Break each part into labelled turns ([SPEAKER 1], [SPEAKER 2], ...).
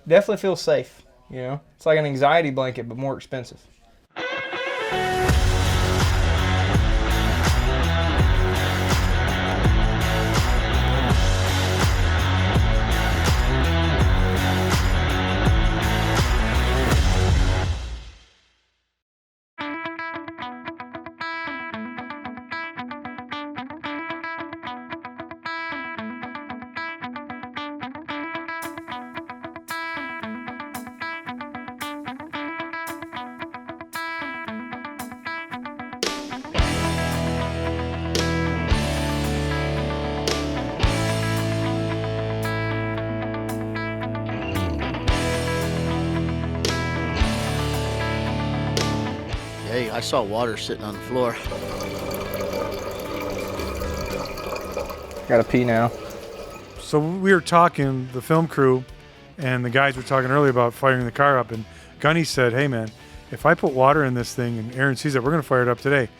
[SPEAKER 1] Definitely feels safe, you know? It's like an anxiety blanket, but more expensive.
[SPEAKER 2] Hey, I saw water sitting on the floor.
[SPEAKER 1] Gotta pee now.
[SPEAKER 3] So we were talking, the film crew, and the guys were talking earlier about firing the car up, and Gunny said, hey man, if I put water in this thing and Aaron sees it, we're gonna fire it up today.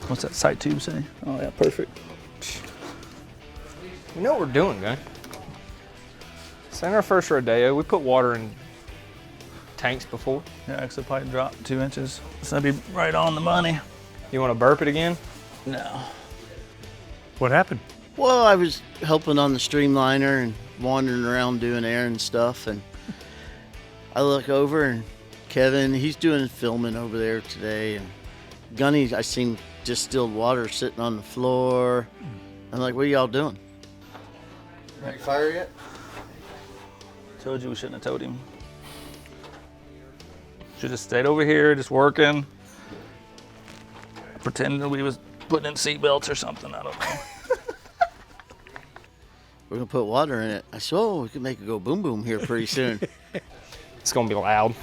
[SPEAKER 4] What's that sight tube say? Oh yeah, perfect.
[SPEAKER 1] You know what we're doing, guy? It's in our first rodeo. We put water in tanks before.
[SPEAKER 4] Yeah, exit pipe drop 2 inches. So that'd be right on the money.
[SPEAKER 1] You want to burp it again?
[SPEAKER 4] No.
[SPEAKER 3] What happened?
[SPEAKER 2] Well, I was helping on the streamliner and wandering around doing errand stuff, and I look over and Kevin, he's doing filming over there today, and Gunny, I seen distilled water sitting on the floor. I'm like, what are y'all doing? Ready to fire yet?
[SPEAKER 4] Told you we shouldn't have told him. Should have stayed over here, just working. Pretending we was putting in seatbelts or something, I don't know.
[SPEAKER 2] We're gonna put water in it. I said, oh, we can make it go boom boom here pretty soon.
[SPEAKER 1] It's gonna be loud.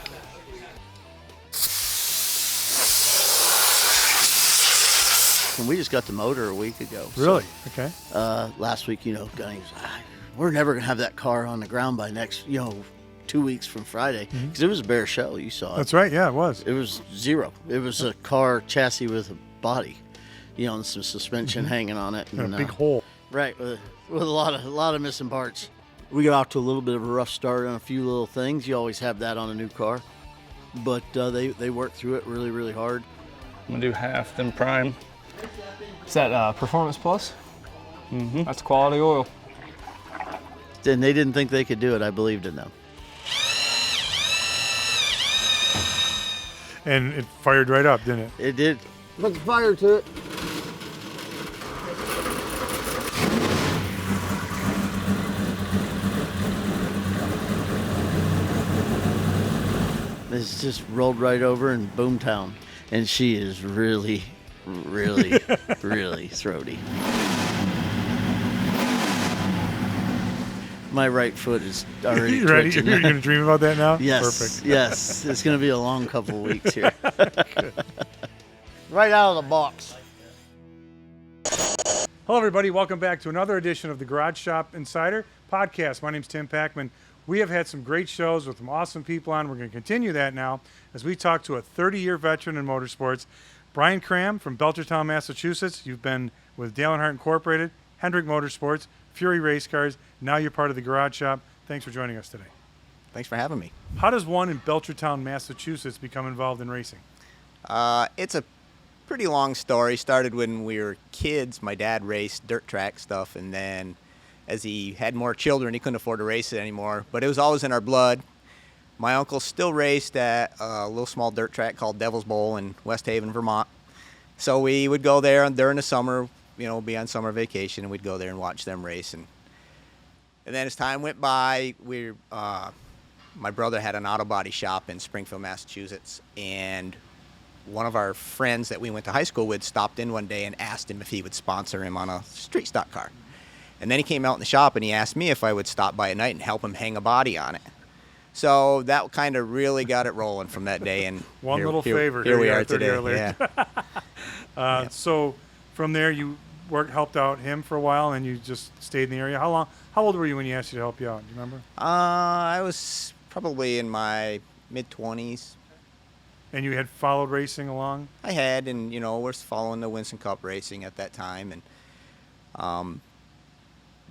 [SPEAKER 2] And we just got the motor a week ago.
[SPEAKER 3] Really?
[SPEAKER 2] So,
[SPEAKER 3] Okay.
[SPEAKER 2] last week, Gunny was like, we're never gonna have that car on the ground by next, 2 weeks from Friday, because it was a bare shell. You saw it.
[SPEAKER 3] That's right, yeah, it was.
[SPEAKER 2] It was zero. It was a car chassis with a body, and some suspension hanging on it.
[SPEAKER 3] And
[SPEAKER 2] And,
[SPEAKER 3] a big hole.
[SPEAKER 2] Right, with a lot of missing parts. We got off to a little bit of a rough start on a few little things. You always have that on a new car, but they worked through it really, really hard.
[SPEAKER 4] I'm gonna do half, then prime.
[SPEAKER 1] Is that Performance Plus? Mm-hmm. That's quality oil.
[SPEAKER 2] And they didn't think they could do it. I believed in them.
[SPEAKER 3] And it fired right up, didn't it?
[SPEAKER 2] It did. Put the fire to it. It's just rolled right over in Boomtown. And she is really, really, really throaty. My right foot is already
[SPEAKER 3] You ready?
[SPEAKER 2] twitching.
[SPEAKER 3] You're going to dream about that now?
[SPEAKER 2] Yes,
[SPEAKER 3] Perfect.
[SPEAKER 2] yes. It's going to be a long couple of weeks here. Right out of the box.
[SPEAKER 3] Hello, everybody. Welcome back to another edition of the Garage Shop Insider podcast. My name's Tim Packman. We have had some great shows with some awesome people on. We're going to continue that now as we talk to a 30-year veteran in motorsports, Brian Cram from Belchertown, Massachusetts. You've been with Dale Earnhardt Incorporated, Hendrick Motorsports, Fury Race Cars. Now you're part of the Garage Shop. Thanks for joining us today.
[SPEAKER 5] Thanks for having me.
[SPEAKER 3] How does one in Belchertown, Massachusetts become involved in racing?
[SPEAKER 5] It's a pretty long story. Started when we were kids. My dad raced dirt track stuff, and then as he had more children, he couldn't afford to race it anymore. But it was always in our blood. My uncle still raced at a little small dirt track called Devil's Bowl in West Haven, Vermont. So we would go there during the summer, be on summer vacation, and we'd go there and watch them race. And then as time went by, my brother had an auto body shop in Springfield, Massachusetts, and one of our friends that we went to high school with stopped in one day and asked him if he would sponsor him on a street stock car. And then he came out in the shop and he asked me if I would stop by at night and help him hang a body on it. So that kind of really got it rolling from that day. And
[SPEAKER 3] Little favor.
[SPEAKER 5] Here we are
[SPEAKER 3] 30
[SPEAKER 5] today.
[SPEAKER 3] years later.
[SPEAKER 5] Yeah.
[SPEAKER 3] So from there, you helped out him for a while, and you just stayed in the area. How old were you when he asked you to help you out? Do you remember?
[SPEAKER 5] I was probably in my mid-20s.
[SPEAKER 3] And you had followed racing along?
[SPEAKER 5] I had, and we're following the Winston Cup racing at that time, and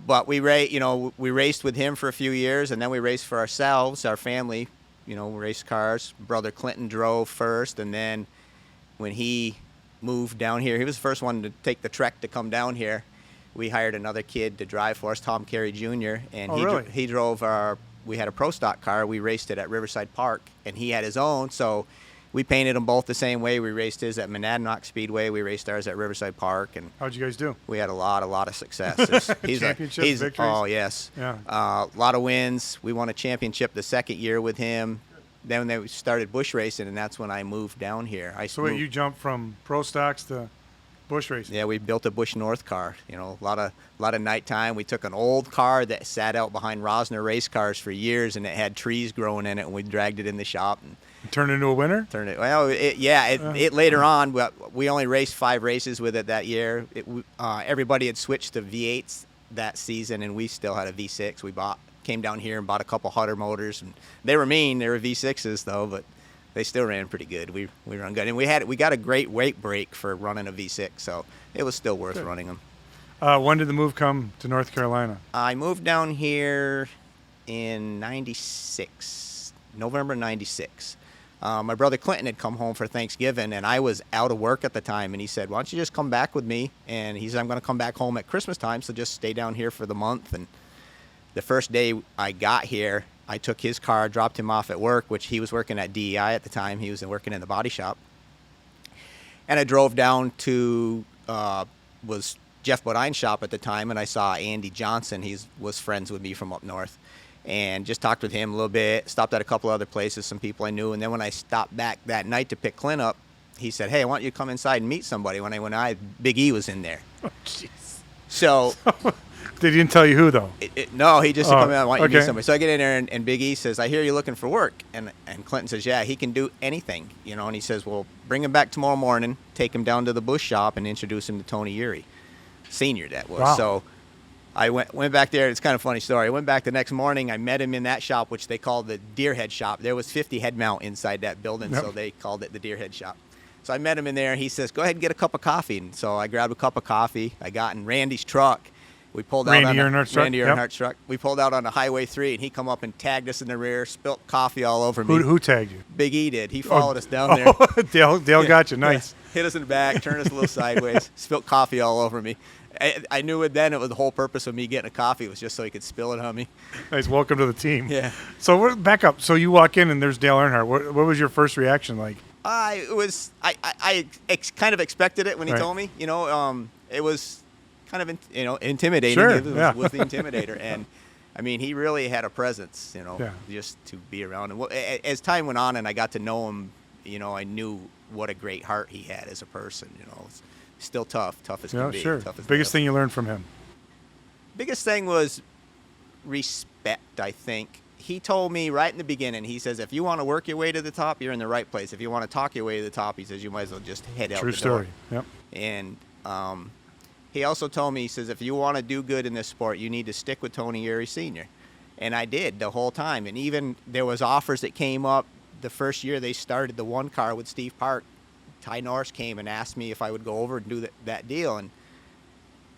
[SPEAKER 5] but we raced with him for a few years, and then we raced for ourselves, our family. Race cars. Brother Clinton drove first, and then when he moved down here, he was the first one to take the trek to come down here. We hired another kid to drive for us, Tom Carey Jr., and he drove our. We had a pro stock car. We raced it at Riverside Park, and he had his own, so we painted them both the same way. We raced his at Monadnock Speedway. We raced ours at Riverside Park. And
[SPEAKER 3] how'd you guys do?
[SPEAKER 5] We had a lot of success.
[SPEAKER 3] Championships, victories?
[SPEAKER 5] Oh, yes.
[SPEAKER 3] Yeah.
[SPEAKER 5] A lot of wins. We won a championship the second year with him. Then they started bush racing, and that's when I moved down here.
[SPEAKER 3] So you jumped from pro stocks to bush racing?
[SPEAKER 5] Yeah, we built a Bush North car. A lot of nighttime. We took an old car that sat out behind Rosner race cars for years, and it had trees growing in it, and we dragged it in the shop. And
[SPEAKER 3] turned into a winner?
[SPEAKER 5] It later on, we only raced 5 races with it that year. Everybody had switched to V8s that season, and we still had a V6. We came down here and bought a couple Hutter motors, and they were mean. They were V6s though, but they still ran pretty good. We run good, and we got a great weight break for running a V6, so it was still worth running them.
[SPEAKER 3] When did the move come to North Carolina?
[SPEAKER 5] I moved down here in '96, November '96. My brother Clinton had come home for Thanksgiving, and I was out of work at the time, and he said, why don't you just come back with me? And he said, I'm going to come back home at Christmas time, so just stay down here for the month. And the first day I got here, I took his car, dropped him off at work, which he was working at DEI at the time. He was working in the body shop. And I drove down to, was Jeff Bodine's shop at the time, and I saw Andy Johnson. He was friends with me from up north. And just talked with him a little bit, stopped at a couple other places, some people I knew. And then when I stopped back that night to pick Clint up, he said, hey, I want you to come inside and meet somebody. When Big E was in there.
[SPEAKER 3] Oh, jeez.
[SPEAKER 5] So
[SPEAKER 3] they didn't tell you who, though?
[SPEAKER 5] No, he just said, come in, I want you to
[SPEAKER 3] okay.
[SPEAKER 5] meet somebody. So I get in there, and Big E says, I hear you're looking for work. And Clinton says, yeah, he can do anything. And he says, well, bring him back tomorrow morning, take him down to the Bush shop, and introduce him to Tony Eury, Sr. that was.
[SPEAKER 3] Wow.
[SPEAKER 5] So I went back there. It's kind of a funny story. I went back the next morning. I met him in that shop, which they called the Deer Head shop. There was 50 head mount inside that building, so they called it the Deer Head shop. So I met him in there, and he says, go ahead and get a cup of coffee. And so I grabbed a cup of coffee. I got in Randy's truck. We pulled out
[SPEAKER 3] Randy Earnhardt's
[SPEAKER 5] truck. We pulled out on the Highway 3, and he come up and tagged us in the rear, spilt coffee all over me.
[SPEAKER 3] Who tagged you?
[SPEAKER 5] Big E did. He followed us down there.
[SPEAKER 3] Dale got you. Nice.
[SPEAKER 5] Yeah. Hit us in the back, turned us a little sideways, spilt coffee all over me. I knew it then. It was the whole purpose of me getting a coffee was just so he could spill it on me.
[SPEAKER 3] Nice. Welcome to the team.
[SPEAKER 5] Yeah.
[SPEAKER 3] So we're back up. So you walk in and there's Dale Earnhardt. What was your first reaction like?
[SPEAKER 5] I kind of expected it when he told me. It was kind of intimidating.
[SPEAKER 3] Sure.
[SPEAKER 5] It was the intimidator, and I mean he really had a presence. Just to be around. And as time went on and I got to know him, I knew what a great heart he had as a person. It's still tough as can be.
[SPEAKER 3] Sure.
[SPEAKER 5] Tough as
[SPEAKER 3] Biggest thing you learned from him?
[SPEAKER 5] Biggest thing was respect, I think. He told me right in the beginning, he says, if you want to work your way to the top, you're in the right place. If you want to talk your way to the top, he says, you might as well just head out the door.
[SPEAKER 3] True story. Yep.
[SPEAKER 5] And he also told me, he says, if you want to do good in this sport, you need to stick with Tony Eury Sr. And I did the whole time. And even there was offers that came up the first year they started the one car with Steve Park. Ty Norris came and asked me if I would go over and do that deal. And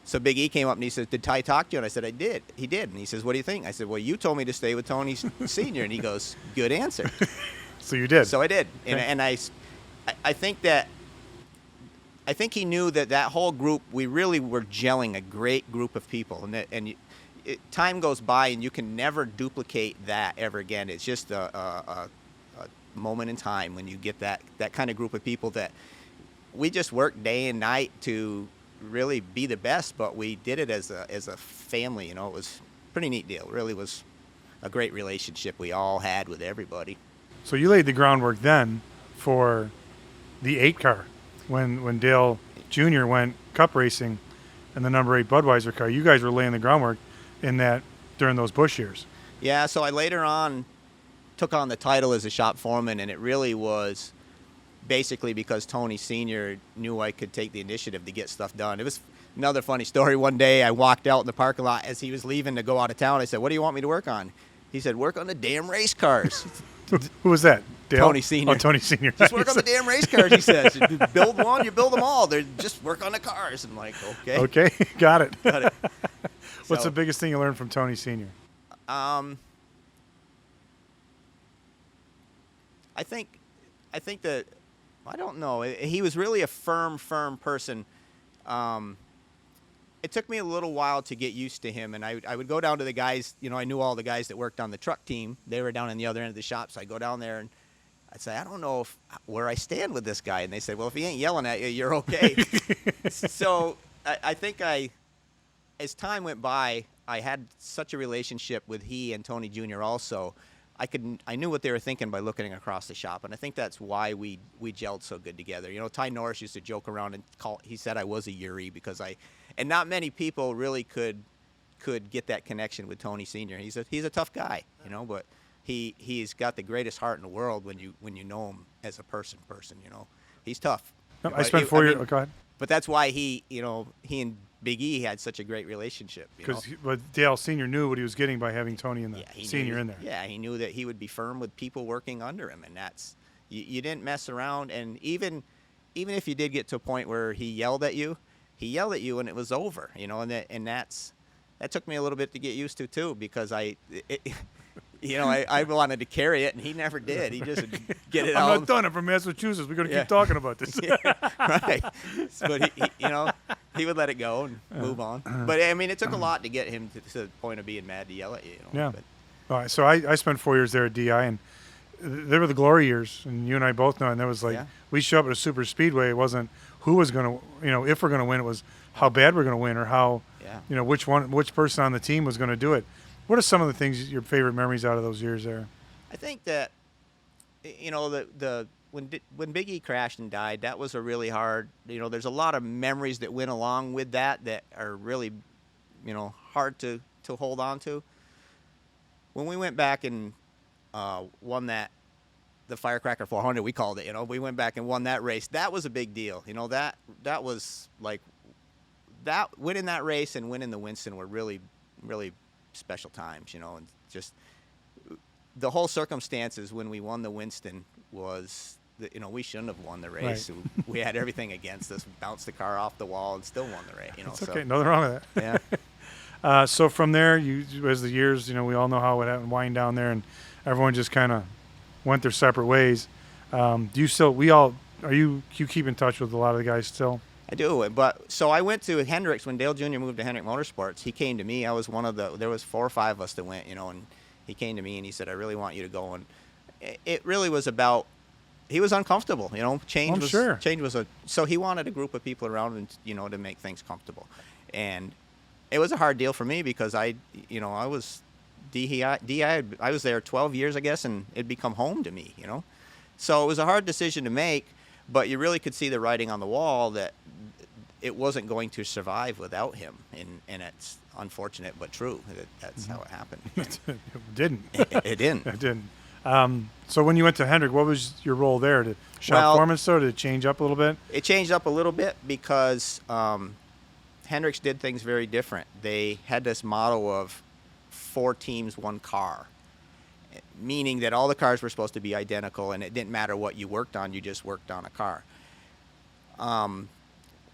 [SPEAKER 5] so Big E came up and he says, did Ty talk to you? And I said, I did. He did. And he says, what do you think? I said, well, you told me to stay with Tony Sr. And he goes, good answer.
[SPEAKER 3] So you did.
[SPEAKER 5] So I did.
[SPEAKER 3] Okay.
[SPEAKER 5] And I think he knew that whole group, we really were gelling a great group of people. And time goes by and you can never duplicate that ever again. It's just a moment in time when you get that kind of group of people that we just worked day and night to really be the best, but we did it as a family. It was a pretty neat deal. It really was a great relationship we all had with everybody.
[SPEAKER 3] So you laid the groundwork then for the 8 car when Dale Jr. went cup racing and the number 8 Budweiser car. You guys were laying the groundwork in that during those Bush years.
[SPEAKER 5] Yeah, so I later on took on the title as a shop foreman, and it really was basically because Tony Sr. knew I could take the initiative to get stuff done. It was another funny story. One day I walked out in the parking lot as he was leaving to go out of town. I said, what do you want me to work on? He said, work on the damn race cars.
[SPEAKER 3] Who was that? Dale?
[SPEAKER 5] Tony Sr.
[SPEAKER 3] Oh, Tony Sr.
[SPEAKER 5] Just work on the damn race cars, he says. You build one, you build them all. They're just work on the cars. I'm like, okay.
[SPEAKER 3] Okay, got it.
[SPEAKER 5] Got it.
[SPEAKER 3] What's
[SPEAKER 5] So,
[SPEAKER 3] the biggest thing you learned from Tony Sr.?
[SPEAKER 5] I think that, I don't know. He was really a firm person. It took me a little while to get used to him, and I would go down to the guys. I knew all the guys that worked on the truck team. They were down on the other end of the shop, so I'd go down there and I'd say, I don't know where I stand with this guy. And they said, well, if he ain't yelling at you, you're okay. So I think as time went by, I had such a relationship with he and Tony Jr. also. I knew what they were thinking by looking across the shop, and I think that's why we gelled so good together. Ty Norris used to joke around and he said I was a Eury because and not many people really could get that connection with Tony Sr. He's a tough guy, but he's got the greatest heart in the world when you know him as a person. He's tough.
[SPEAKER 3] No, I spent 4 years. Go ahead.
[SPEAKER 5] But that's why he and Big E had such a great relationship.
[SPEAKER 3] But Dale Sr. knew what he was getting by having Tony and the Senior in there.
[SPEAKER 5] Yeah, he knew that he would be firm with people working under him, and that's you didn't mess around. And even if you did get to a point where he yelled at you and it was over. And that took me a little bit to get used to too, because I wanted to carry it, and he never did. He just would get it out.
[SPEAKER 3] I'm not done. I'm from Massachusetts. We're going to keep talking about this.
[SPEAKER 5] Yeah, right. But he would let it go and move on. But it took a lot to get him to the point of being mad to yell at you.
[SPEAKER 3] Yeah.
[SPEAKER 5] But,
[SPEAKER 3] All right. So I spent 4 years there at DI, and they were the glory years, and you and I both know. And there was we show up at a super speedway. It wasn't who was going to, if we're going to win. It was how bad we're going to win, or how, which person on the team was going to do it. What are some of the things, your favorite memories out of those years there?
[SPEAKER 5] I think that, when Big E crashed and died, that was a really hard, there's a lot of memories that went along with that are really, hard to hold on to. When we went back and won the Firecracker 400, we called it, we went back and won that race. That was a big deal. That was like, winning that race and winning the Winston were really, really special times, and just the whole circumstances when we won the Winston was, we shouldn't have won the race. Right. We had everything against us. We bounced the car off the wall and still won the race.
[SPEAKER 3] It's okay. Nothing wrong with that.
[SPEAKER 5] Yeah.
[SPEAKER 3] So from there, as the years, we all know how it happened, wind down there, and everyone just kind of went their separate ways. Do you still? You keep in touch with a lot of the guys still?
[SPEAKER 5] I do, but so I went to Hendricks when Dale Jr. moved to Hendrick Motorsports. He came to me. I was there was 4 or 5 of us that went, and he came to me and he said, I really want you to go. And it really was about, he was uncomfortable, change was so he wanted a group of people around him, to make things comfortable. And it was a hard deal for me because I was DI, I was there 12 years, I guess, and it'd become home to me, So it was a hard decision to make, but you really could see the writing on the wall that it wasn't going to survive without him, and it's unfortunate but true. That's how it happened.
[SPEAKER 3] It didn't.
[SPEAKER 5] It didn't.
[SPEAKER 3] It didn't. So when you went to Hendrick, what was your role there? Did shop foreman still? Did it change up a little bit?
[SPEAKER 5] It changed up a little bit because Hendricks did things very different. They had this motto of 4 teams, 1 car, meaning that all the cars were supposed to be identical, and it didn't matter what you worked on, you just worked on a car.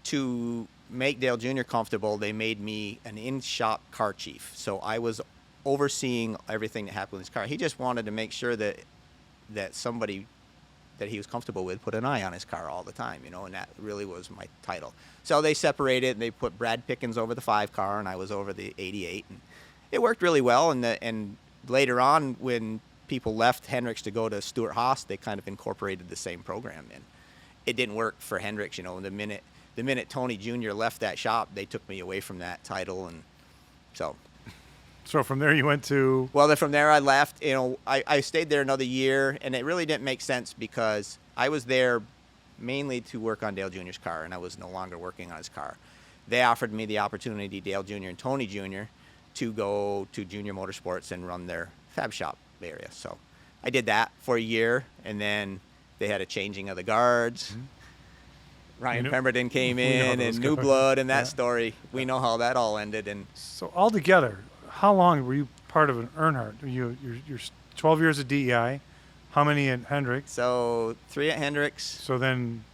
[SPEAKER 5] To make Dale Jr. comfortable, they made me an in-shop car chief. So I was overseeing everything that happened with his car. He just wanted to make sure that somebody that he was comfortable with put an eye on his car all the time, and that really was my title. So they separated, and they put Brad Pickens over the 5 car, and I was over the 88. And it worked really well, and later on, when people left Hendricks to go to Stuart Haas, they kind of incorporated the same program in. It didn't work for Hendricks, the minute Tony Jr. left that shop, they took me away from that title, and so.
[SPEAKER 3] So from there you went to?
[SPEAKER 5] Well, then from there I left. I stayed there another year, and it really didn't make sense because I was there mainly to work on Dale Jr.'s car, and I was no longer working on his car. They offered me the opportunity, Dale Jr. and Tony Jr., to go to Junior Motorsports and run their fab shop area. So I did that for a year, and then they had a changing of the guards. Mm-hmm. Ryan Pemberton came in, and New Blood, and that story. We know how that all ended. And
[SPEAKER 3] so altogether, how long were you part of an Earnhardt? You're 12 years at DEI, How many at Hendricks?
[SPEAKER 5] So 3 at Hendricks,
[SPEAKER 3] So then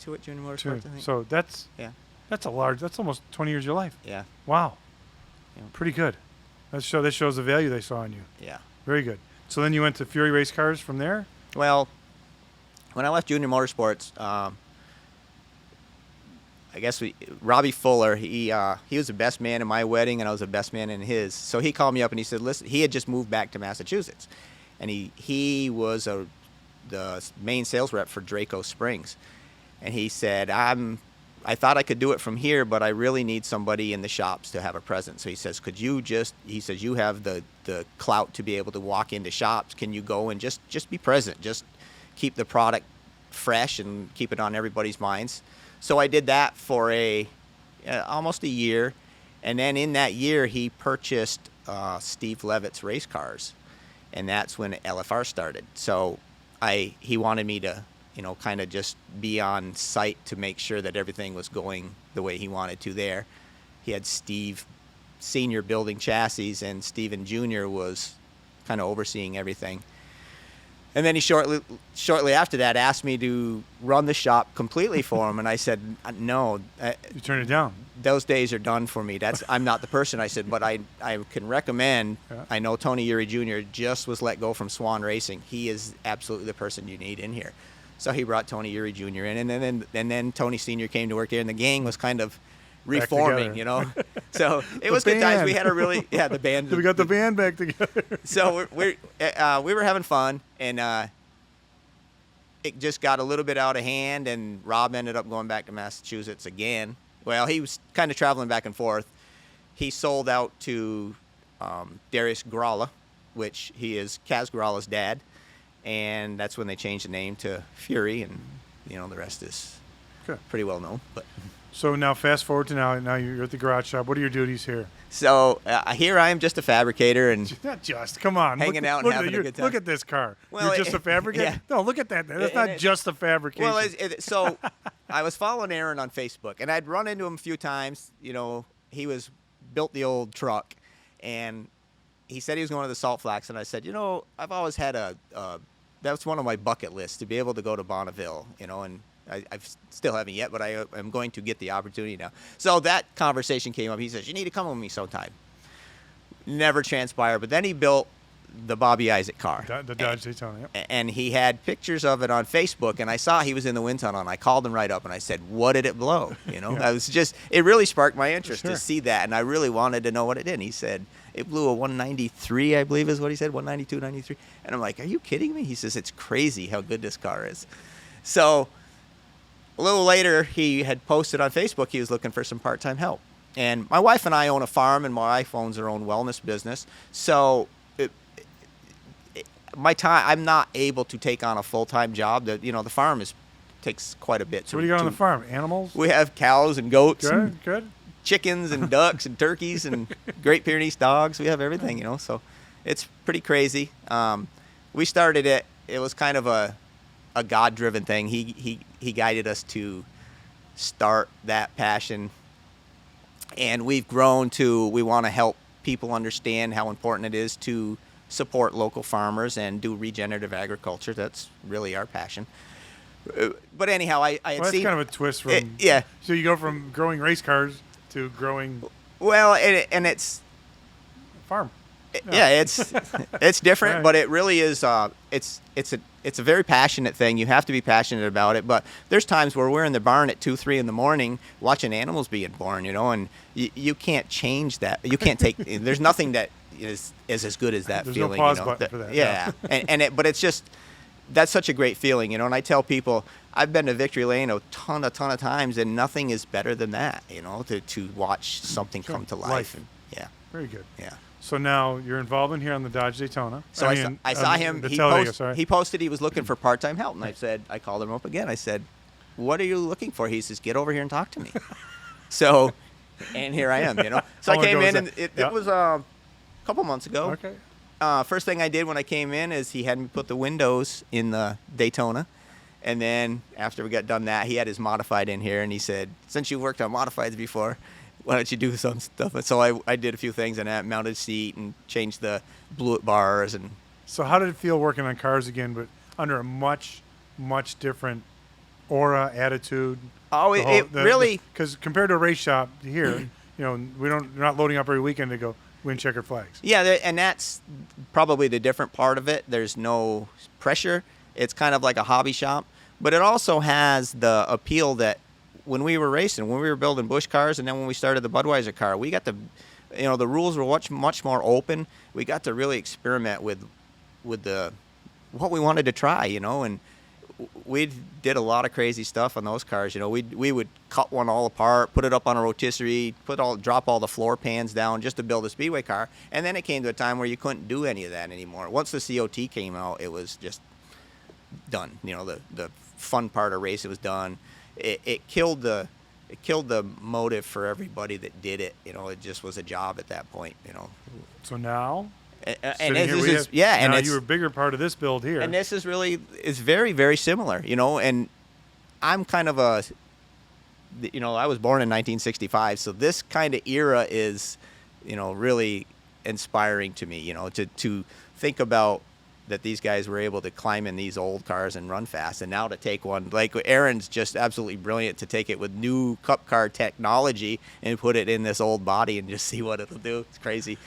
[SPEAKER 5] 2 at Junior
[SPEAKER 3] two.
[SPEAKER 5] Motorsports, I think.
[SPEAKER 3] So that's
[SPEAKER 5] Yeah.
[SPEAKER 3] that's almost 20 years of your life.
[SPEAKER 5] Yeah.
[SPEAKER 3] Wow.
[SPEAKER 5] Yeah.
[SPEAKER 3] Pretty good. That shows the value they saw in you.
[SPEAKER 5] Yeah.
[SPEAKER 3] Very good. So then you went to Fury Race Cars from there?
[SPEAKER 5] Well, when I left Junior Motorsports, I guess Robbie Fuller, he was the best man in my wedding, and I was the best man in his. So he called me up and he said, listen, he had just moved back to Massachusetts, and he was the main sales rep for Draco Springs, and he said, I thought I could do it from here, but I really need somebody in the shops to have a presence. So he says, he says, you have the clout to be able to walk into shops. Can you go and just be present? Just keep the product fresh and keep it on everybody's minds. So I did that for almost a year. And then in that year, he purchased Steve Levitt's race cars. And that's when LFR started. So he wanted me to, kind of just be on site to make sure that everything was going the way he wanted to there. He had Steve Sr. building chassis, and Steven Jr. was kind of overseeing everything. And then he shortly after that asked me to run the shop completely for him, and I said, no.
[SPEAKER 3] You turned it down.
[SPEAKER 5] Those days are done for me. I'm not the person. I said, but I can recommend.
[SPEAKER 3] Yeah.
[SPEAKER 5] I know Tony Eury Jr. just was let go from Swan Racing. He is absolutely the person you need in here. So he brought Tony Eury Jr. in, and then Tony Sr. came to work here, and the gang was kind of reforming, So it was good times. We had the band.
[SPEAKER 3] We got the band back together.
[SPEAKER 5] So we were having fun, and it just got a little bit out of hand, and Rob ended up going back to Massachusetts again. Well, he was kind of traveling back and forth. He sold out to Darius Gralla, which he is Kaz Gralla's dad, and that's when they changed the name to Fury, and the rest is pretty well known. But
[SPEAKER 3] so now, fast forward to now. Now you're at the garage shop. What are your duties here?
[SPEAKER 5] so here I am, just a fabricator, and
[SPEAKER 3] Not just. Come on.
[SPEAKER 5] Hanging out and having a good time.
[SPEAKER 3] Look at this car.
[SPEAKER 5] Well,
[SPEAKER 3] you're just a fabricator?
[SPEAKER 5] yeah.
[SPEAKER 3] No, look at that. That's not
[SPEAKER 5] it-
[SPEAKER 3] just a fabrication.
[SPEAKER 5] well, so I was following Aaron on Facebook, and I'd run into him a few times. He built the old truck, and he said he was going to the Salt Flats, and I said, I've always had that's one of my bucket lists, to be able to go to Bonneville, and I still haven't yet, but I am going to get the opportunity now. So that conversation came up. He says, you need to come with me sometime. Never transpired, but then he built the Bobby Isaac car.
[SPEAKER 3] The Dodge Daytona, yep.
[SPEAKER 5] And he had pictures of it on Facebook, and I saw he was in the wind tunnel, and I called him right up, and I said, what did it blow? I was it really sparked my interest
[SPEAKER 3] Sure.
[SPEAKER 5] to see that, and I really wanted to know what it did. And he said, it blew a 193, I believe is what he said, 192, 93. And I'm like, are you kidding me? He says, it's crazy how good this car is. So a little later, he had posted on Facebook he was looking for some part-time help. And my wife and I own a farm, and my wife owns her own wellness business. So my time, I'm not able to take on a full-time job. The farm takes quite a bit.
[SPEAKER 3] So what do you got on the farm? Animals?
[SPEAKER 5] We have cows and goats, and
[SPEAKER 3] Good.
[SPEAKER 5] chickens and ducks and turkeys and Great Pyrenees dogs. We have everything, So it's pretty crazy. We started it. It was kind of a God-driven thing. He guided us to start that passion, and we've grown to, we want to help people understand how important it is to support local farmers and do regenerative agriculture. That's really our passion. But anyhow, I had
[SPEAKER 3] Well,
[SPEAKER 5] seen...
[SPEAKER 3] that's kind of a twist from...
[SPEAKER 5] yeah.
[SPEAKER 3] So you go from growing race cars to growing
[SPEAKER 5] Well, and it's...
[SPEAKER 3] farm.
[SPEAKER 5] Yeah, it's different,
[SPEAKER 3] Right.
[SPEAKER 5] but it really is. It's a very passionate thing. You have to be passionate about it. But there's times where we're in the barn at 2, 3 in the morning watching animals being born, and you can't change that. You can't take. There's nothing that is as good as that
[SPEAKER 3] There's no
[SPEAKER 5] feeling.
[SPEAKER 3] pause button for that.
[SPEAKER 5] Yeah, but it's just, that's such a great feeling, And I tell people, I've been to Victory Lane a ton of times, and nothing is better than that. To watch something come to life. And, yeah.
[SPEAKER 3] Very good.
[SPEAKER 5] Yeah.
[SPEAKER 3] So now you're involved here on the Dodge Daytona.
[SPEAKER 5] So I saw him.
[SPEAKER 3] The
[SPEAKER 5] He,
[SPEAKER 3] Talladega, sorry.
[SPEAKER 5] he posted he was looking for part-time help, and I called him up again. I said, "What are you looking for?" He says, "Get over here and talk to me." So, and here I am. So
[SPEAKER 3] How
[SPEAKER 5] I came
[SPEAKER 3] long
[SPEAKER 5] in,
[SPEAKER 3] ago
[SPEAKER 5] and
[SPEAKER 3] was that?
[SPEAKER 5] it
[SPEAKER 3] Yeah.
[SPEAKER 5] was a couple months ago.
[SPEAKER 3] Okay.
[SPEAKER 5] First thing I did when I came in is he had me put the windows in the Daytona, and then after we got done that, he had his modified in here, and he said, "Since you've worked on modifieds before, why don't you do some stuff?" And so I did a few things, and I mounted seat and changed the bluet bars and
[SPEAKER 3] So how did it feel working on cars again, but under a much, much different aura, attitude?
[SPEAKER 5] Oh, really.
[SPEAKER 3] Because compared to a race shop here, we're not loading up every weekend to go win checkered flags.
[SPEAKER 5] Yeah, and that's probably the different part of it. There's no pressure. It's kind of like a hobby shop, but it also has the appeal that when we were racing, when we were building Busch cars, and then when we started the Budweiser car, we got the rules were much more open. We got to really experiment with what we wanted to try, and we did a lot of crazy stuff on those cars. We would cut one all apart, put it up on a rotisserie, drop all the floor pans down just to build a speedway car. And then it came to a time where you couldn't do any of that anymore. Once the COT came out, it was just done. The fun part of racing was done. It killed the motive for everybody that did it. It just was a job at that point.
[SPEAKER 3] So now.
[SPEAKER 5] And
[SPEAKER 3] you were a bigger part of this build here.
[SPEAKER 5] And this is very, very similar, and I'm kind of I was born in 1965, so this kind of era is, really inspiring to me, to think about that these guys were able to climb in these old cars and run fast, and now to take one, like Aaron's just absolutely brilliant to take it with new cup car technology and put it in this old body and just see what it'll do. It's crazy.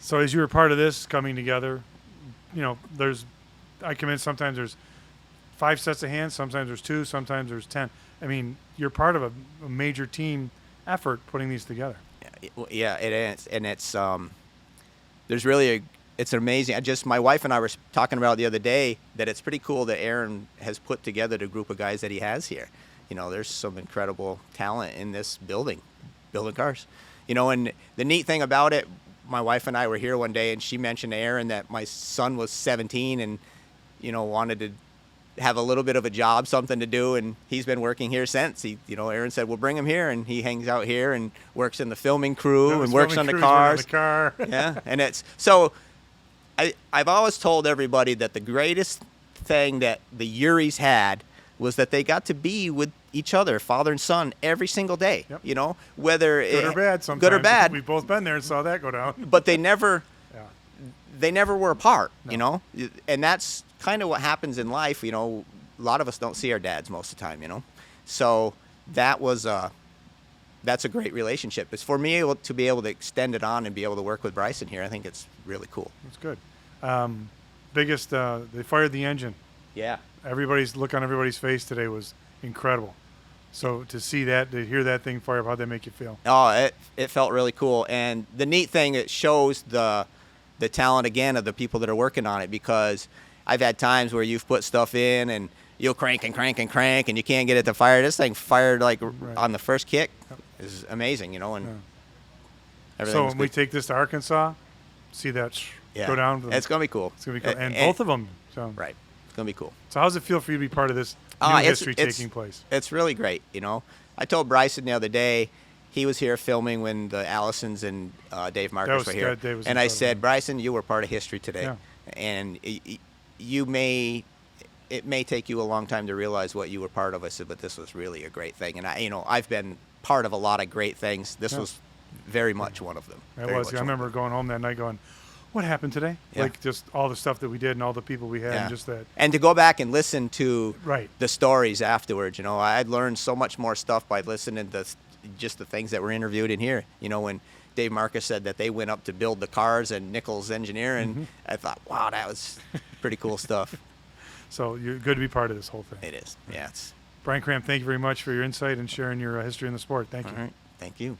[SPEAKER 3] So as you were part of this coming together, I come in, sometimes there's 5 sets of hands, sometimes there's 2, sometimes there's 10. I mean, you're part of a major team effort putting these together.
[SPEAKER 5] Yeah, it is. And it's, it's amazing. My wife and I were talking about the other day that it's pretty cool that Aaron has put together the group of guys that he has here. There's some incredible talent in this building cars. And the neat thing about it, my wife and I were here one day, and she mentioned to Aaron that my son was 17 and, wanted to have a little bit of a job, something to do, and he's been working here since. Aaron said, "Well, bring him here," and he hangs out here and works in the filming crew and works on the cars. Yeah, and it's so. I've always told everybody that the greatest thing that the Eurys had was that they got to be with each other, father and son, every single day. Yep. Whether
[SPEAKER 3] good or bad. Sometimes
[SPEAKER 5] good or bad.
[SPEAKER 3] We've both been there and saw that go down.
[SPEAKER 5] But they never were apart. No. And that's kind of what happens in life. A lot of us don't see our dads most of the time. So that's a great relationship. It's for me to be able to extend it on and be able to work with Bryson here. I think it's really cool.
[SPEAKER 3] That's good. They fired the engine.
[SPEAKER 5] Yeah.
[SPEAKER 3] Everybody's look on everybody's face today was incredible. So to see that, to hear that thing fire up, how'd that make you feel?
[SPEAKER 5] Oh, it felt really cool. And the neat thing, it shows the talent again of the people that are working on it, because I've had times where you've put stuff in and you'll crank and crank and crank and you can't get it to fire. This thing fired on the first kick. Is amazing, and
[SPEAKER 3] so when we take this to Arkansas, see that go down.
[SPEAKER 5] It's gonna be cool.
[SPEAKER 3] It's gonna be cool, and both of them. So.
[SPEAKER 5] Right, it's gonna be cool.
[SPEAKER 3] So how's it feel for you to be part of this new history taking place?
[SPEAKER 5] It's really great. I told Bryson the other day, he was here filming when the Allisons and Dave Marcus were here, and I said, Bryson, you were part of history today, and it may take you a long time to realize what you were part of. I said, but this was really a great thing, and I've been part of a lot of great things. This was very much one of them.
[SPEAKER 3] It was. I remember going home that night going, what happened today? Yeah. Like just all the stuff that we did and all the people we had and just that.
[SPEAKER 5] And to go back and listen to the stories afterwards, I'd learned so much more stuff by listening to just the things that were interviewed in here. When Dave Marcus said that they went up to build the cars and Nichols Engineering, I thought, wow, that was pretty cool stuff.
[SPEAKER 3] So you're good to be part of this whole thing.
[SPEAKER 5] It is. Yeah. It's
[SPEAKER 3] Brian Cram, thank you very much for your insight and sharing your history in the sport. Thank you.
[SPEAKER 5] All right. Thank you.